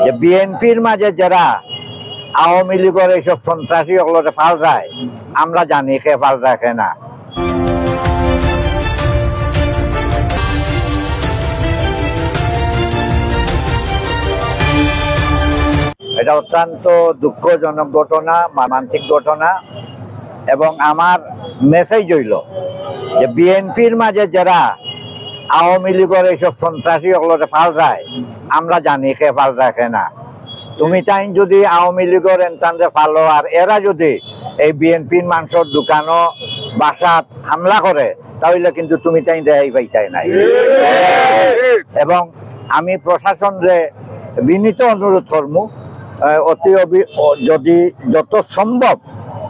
যে বিএনপির মাঝে যারা আওয়ামী লীগের এইসব সন্ত্রাসী ওগুলোতে পাল্টায়, আমরা জানি কে পাল্টায় কে না। এটা অত্যন্ত দুঃখজনক ঘটনা, মর্মান্তিক ঘটনা। এবং আমার মেসেজ হইল যে বিএনপির মাঝে যারা আওয়ামী লীগের এইসব সন্ত্রাসী ওগুলোতে পাল্টায়, আমরা জানি কে পাল্টায় কে না। তুমি তাই যদি আওয়ামী লীগের এনতান্তে ফালো আর এরা যদি এই বিএনপির মানুষের দোকানও বাসাত হামলা করে, তাহলে কিন্তু তুমি তাই রেহাই পাইতাই নাই। এবং আমি প্রশাসনরে বিনীত অনুরোধ করবো, যদি যত সম্ভব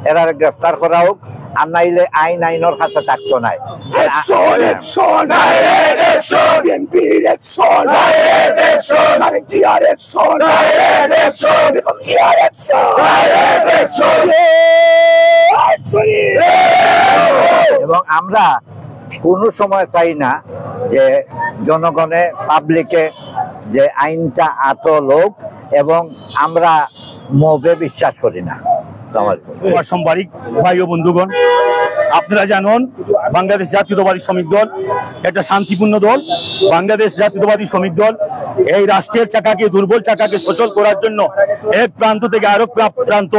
এরা গ্রেফতার করা হোক, আর নাইলে আইনের কাছে থাকতো নাই। এবং আমরা কোনো সময় চাই না যে জনগণে পাবলিকে যে আইনটা এত লোক, এবং আমরা মবে বিশ্বাস করি না। সাংবাদিক ভাই ও বন্ধুগণ, আপনারা জানেন বাংলাদেশ জাতীয়তাবাদী শ্রমিক দল একটা শান্তিপূর্ণ দল। বাংলাদেশ জাতীয়তাবাদী শ্রমিক দল এই রাষ্ট্রের চাকাকে, দুর্বল চাকাকে সচল করার জন্য এক প্রান্ত থেকে আরেক প্রান্ত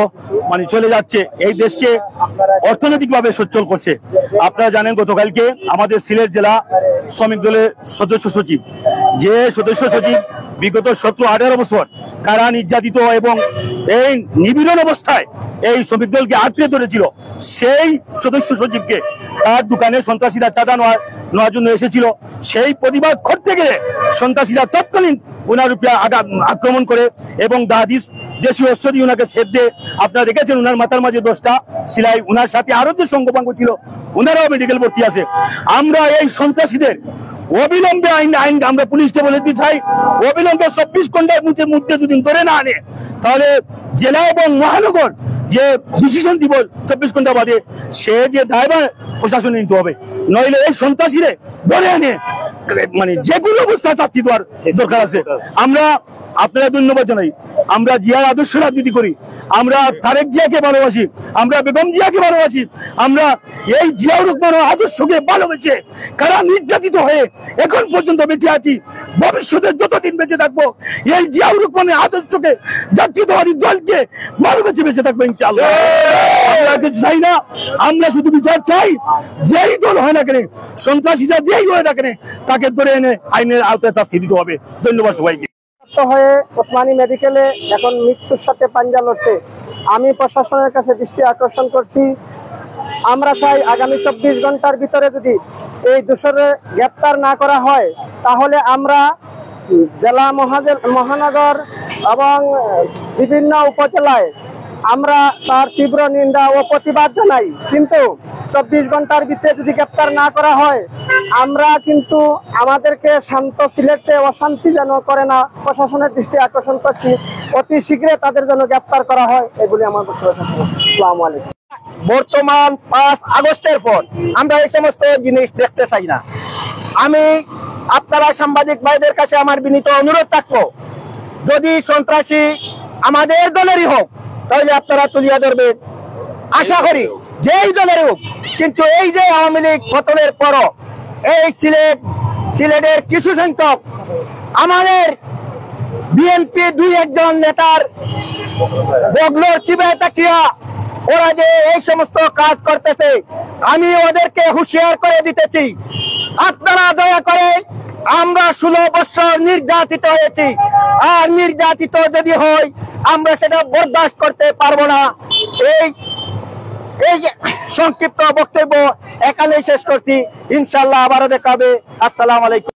চলে যাচ্ছে, এই দেশকে অর্থনৈতিকভাবে সচ্ছল করছে। আপনারা জানেন গতকালকে আমাদের সিলেট জেলা শ্রমিক দলের সদস্য সচিব, যে সদস্য সচিব বিগত 17-18 বছর কারা নির্যাতিত এবং এই নিপীড়ন অবস্থায় এই শ্রমিক দলকে আঁকড়ে ধরেছিল, সেই সদস্য সচিবকে তার দোকানে সন্ত্রাসীরা চাঁদা নেওয়ার জন্য এসেছিল। সেই প্রতিবাদ করতে গেলে সন্ত্রাসীরা তৎকালীন ওনার উপরে আক্রমণ করে এবং দেশীয় অস্ত্র দিয়ে ওনাকে ছেদ দিয়ে, আপনারা দেখেছেন ওনার মাথার মাঝে 10টা সিলাই, ওনার সাথে আরো যে সঙ্গপাঙ্গ ছিল ওনারাও মেডিকেল ভর্তি আছে। আমরা এই সন্ত্রাসীদের অবিলম্বে আইন আমরা পুলিশকে বলে দিতে চাই, অবিলম্বে 24 ঘন্টার মধ্যে যদি ধরে না আনে, তাহলে জেলা এবং মহানগর যে ডিসিশন দিব 24 ঘন্টা বাদে, সে যে দায়ভার প্রশাসনে নিতে হবে। নইলে এই সন্ত্রাসীরে ধরে আনে যে কোনো অবস্থা চাকরি দেওয়ার দরকার আছে। আমরা আপনারা ধন্যবাদ জানাই। আমরা জিয়ার আদর্শ রাজনীতি করি, আমরা তারেক জিয়াকে ভালোবাসি, আমরা বেগম জিয়াকে ভালোবাসি, আমরা এই জিয়াউর রহমানের আদর্শকে ভালোবেসে কারা নির্যাতিত হয়ে এখন পর্যন্ত বেঁচে আছি, ভবিষ্যতে যতদিন বেঁচে থাকবো এই জিয়াউর রহমানের আদর্শকে, জাতীয়তাবাদী দলকে ভালোবেসে বেঁচে থাকবো ইনশাআল্লাহ। আমরা কিছু চাই না, আমরা শুধু বিচার চাই, যেই দল হয় না কেন, সন্ত্রাসীরা যেই হয় না কেন, তাকে ধরে এনে আইনের আওতায় শাস্তি দিতে হবে। ধন্যবাদ সবাইকে। হয়ে ওসমানী মেডিকেলে এখন মৃত্যুর সাথে পাঞ্জা লড়ছে। আমি প্রশাসনের কাছে দৃষ্টি আকর্ষণ করছি, আমরা চাই আগামী 24 ঘন্টার ভিতরে যদি এই দোষরে গ্রেপ্তার না করা হয়, তাহলে আমরা জেলা মহানগর এবং বিভিন্ন উপজেলায় আমরা তার তীব্র নিন্দা ও প্রতিবাদ জানাই। কিন্তু 24 ঘন্টার ভিতরে যদি গ্রেপ্তার না করা হয়, আমরা কিন্তু আমাদেরকে শান্ত সিলেটে অশান্তি যেন করে না, প্রশাসনের দৃষ্টি আকর্ষণ করছি, অতি শীঘ্রই তাদের যেন গ্রেপ্তার করা হয়, এগুলি আমার বক্তব্য থাকবে। আসসালামু আলাইকুম। বর্তমান 5 আগস্টের পর আমরা এই সমস্ত জিনিস দেখতে চাই না। আমি আপনারা সাংবাদিক ভাইদের কাছে আমার বিনীত অনুরোধ থাকবো, যদি সন্ত্রাসী আমাদের দলেরই হোক তাহলে আপনারা তুলিয়া ধরবেন, আশা করি যেই দলের হোক। কিন্তু এই যে আওয়ামী লীগ পতনের পরও এই সিলেটের কিছু সংখ্যক আমাদের বিএনপি 2-1 নেতার বগলোর চিবায় তাকিয়া ওরা যে এই সমস্ত কাজ করতেছে, আমি ওদেরকে হুঁশিয়ার করে দিতেছি, আপনারা দয়া করে, আমরা 16 বছর নির্যাতিত হয়েছি, আর নির্যাতিত যদি হয় আমরা সেটা বরদাস্ত করতে পারবো না। এই সংক্ষিপ্ত বক্তব্য এখানেই শেষ করছি। ইনশাআল্লাহ আবারও দেখা হবে। আসসালামু আলাইকুম।